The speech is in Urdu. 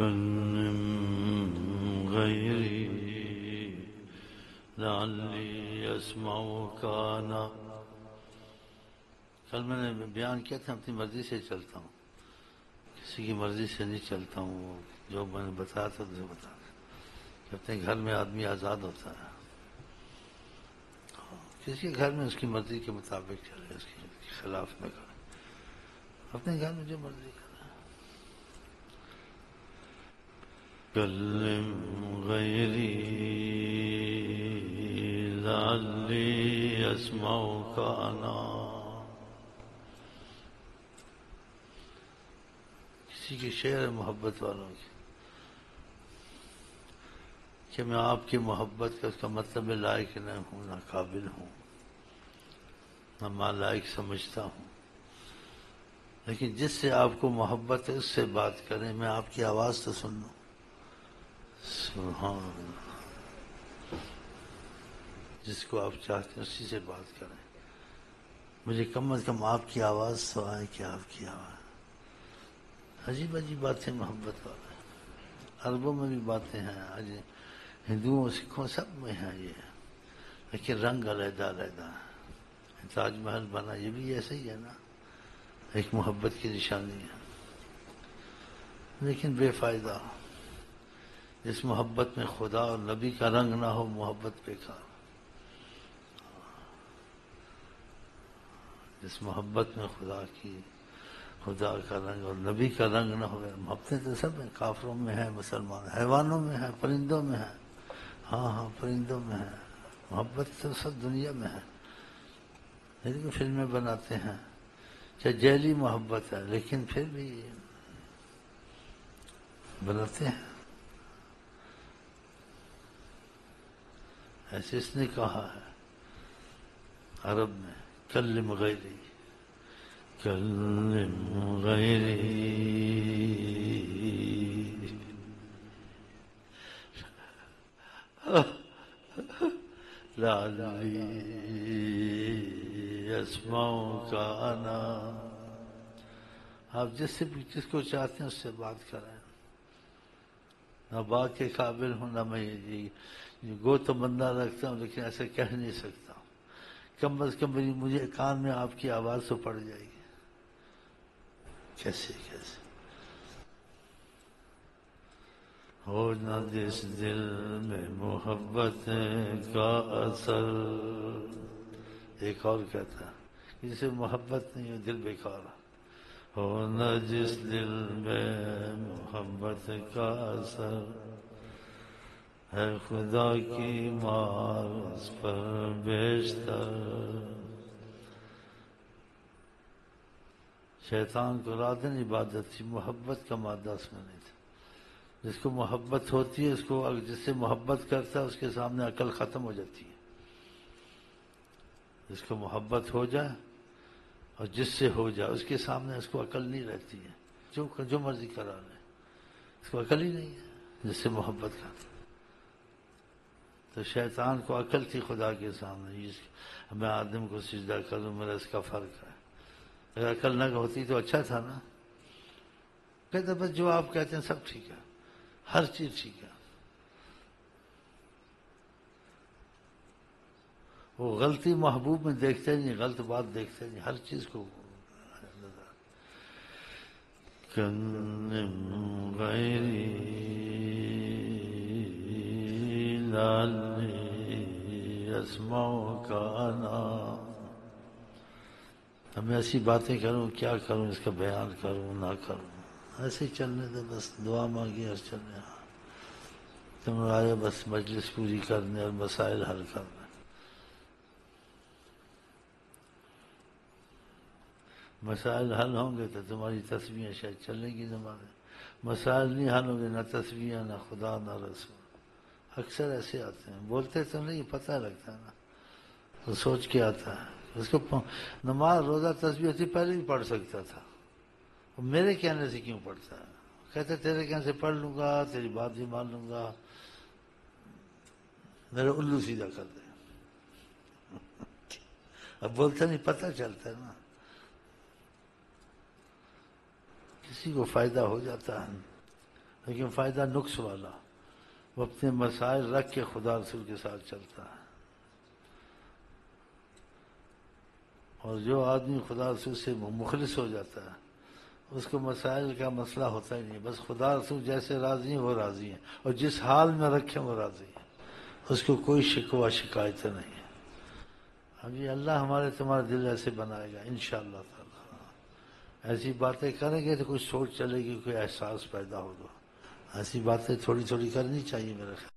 كن غيري لعلی اسمع کانا. کل میں نے بیان کیا تھا اپنی مرضی سے چلتا ہوں، کسی کی مرضی سے نہیں چلتا ہوں. جو میں نے بتایا تھا اسے بتا کہ اپنے گھر میں آدمی آزاد ہوتا ہے، کسی کے گھر میں اس کی مرضی کے مطابق چلے، اس کے خلاف نہ کرے، اپنے گھر میں جو مرضی کرے. کلم غیری لعلی اسمع کانا. کسی کی شعر محبت والوں کی کہ میں آپ کی محبت کا، اس کا مطلب میں لائق نہ ہوں، نہ قابل ہوں، نہ ماں لائق سمجھتا ہوں، لیکن جس سے آپ کو محبت ہے اس سے بات کریں، میں آپ کی آواز تو سن لوں. سبحان اللہ. جس کو آپ چاہتے ہیں اسی سے بات کریں، مجھے کم از کم آپ کی آواز تو آئے کہ آپ کی آواز. عجیب عجیب باتیں محبت والے. عربوں میں بھی باتیں ہیں، آج ہندوؤں سکھوں سب میں ہیں یہ، لیکن رنگ علیحدہ علیحدہ ہے. تاج محل بنا یہ بھی ایسے ہی ہے نا، ایک محبت کی نشانی ہے، لیکن بے فائدہ. جس محبت میں خدا اور نبی کا رنگ نہ ہو، محبت بیکار. جس محبت میں خدا کا رنگ اور نبی کا رنگ نہ ہو. محبتیں تو سب ہیں، کافروں میں ہیں، مسلمان، حیوانوں میں ہیں، پرندوں میں ہیں. ہاں پرندوں میں ہے محبت، تو سب دنیا میں ہے. لیکن فلمیں بناتے ہیں کہ جیلی محبت ہے، لیکن پھر بھی بناتے ہیں. ایسے اس نے کہا ہے عرب میں، کلم غیری، کلم غیری لعلی اسمع کانا. آپ جس کو چاہتے ہیں اس سے بات کریں. نہ بات کے قابل ہوں، نہ میں گو تو بندہ رکھتا ہوں، لیکن ایسے کہہ نہیں سکتا. کم از کم مجھے کان میں آپ کی آواز تو پڑ جائے گی. کیسے ہو نہ جس دل میں محبت کا اثر. ایک اور کہتا ہے جسے محبت نہیں ہو دل بیکار. ہو نہ جس دل میں محبت کا اثر، ہے خدا کی مار اس پر بیشتر. شیطان کو رات دن عبادت تھی، محبت کا مادہ اس میں نہیں تھا. جس کو محبت ہوتی ہے، جس سے محبت کرتا ہے اس کے سامنے عقل ختم ہو جاتی ہے. جس کو محبت ہو جائے اور جس سے ہو جائے اس کے سامنے اس کو عقل نہیں رہتی ہے. جو مرضی کرا لے، اس کو عقل ہی نہیں ہے جس سے محبت کرتا. تو شیطان کو عقل تھی خدا کے سامنے، میں آدم کو سجدہ کروں، میرا اس کا فرق ہے. اگر عقل نہ ہوتی تو اچھا تھا نا. کہتے بس جو آپ کہتے ہیں سب ٹھیک ہے، ہر چیز ٹھیک ہے. وہ غلطی محبوب میں دیکھتے نہیں، غلط بات دیکھتے نہیں، ہر چیز کو. کلم غیری لعلی اسمع کانا. اب میں ایسی باتیں کروں، کیا کروں، اس کا بیان کروں نہ کروں. ایسے ہی چلنے دے، بس دعا مانگی اور چلنے. تم آئے بس مجلس پوری کرنے اور مسائل حل کرنے. مسائل حل ہوں گے تو تمہاری تسبیحیں شاید چلنے کی زمانے. مسائل نہیں حل ہوں گے، نہ تسبیحیں، نہ خدا، نہ رسول. اکثر ایسے آتے ہیں، بولتے تو نہیں، پتہ لگتا ہے نا، تو سوچ کے آتا ہے. اس کو نماز روزہ تسبیح ہوتی پہلے بھی پڑھ سکتا تھا، میرے کہنے سے کیوں پڑھتا ہے؟ کہتے تیرے کہنے سے پڑھ لوں گا، تیری بات بھی مان لوں گا، میرے الو سیدھا کر دے. اب بولتا نہیں، پتہ چلتا ہے نا، کسی کو فائدہ ہو جاتا ہے. لیکن فائدہ نقص والا، وہ اپنے مسائل رکھ کے خدا رسول کے ساتھ چلتا ہے۔ اور جو آدمی خدا رسول سے مخلص ہو جاتا ہے اس کو مسائل کا مسئلہ ہوتا ہی نہیں، بس خدا رسول جیسے راضی ہیں وہ راضی ہیں، اور جس حال میں رکھیں وہ راضی ہیں، اس کو کوئی شکوہ شکایتیں نہیں ہے۔ ہم جی اللہ ہمارے تمہارا دل ایسے بنائے گا انشاءاللہ تعالی۔ ایسی باتیں کریں گے تو کچھ سوچ چلے گی، کوئی احساس پیدا ہوگا۔ ایسی باتیں تھوڑی تھوڑی کرنی چاہیے میرے خیال۔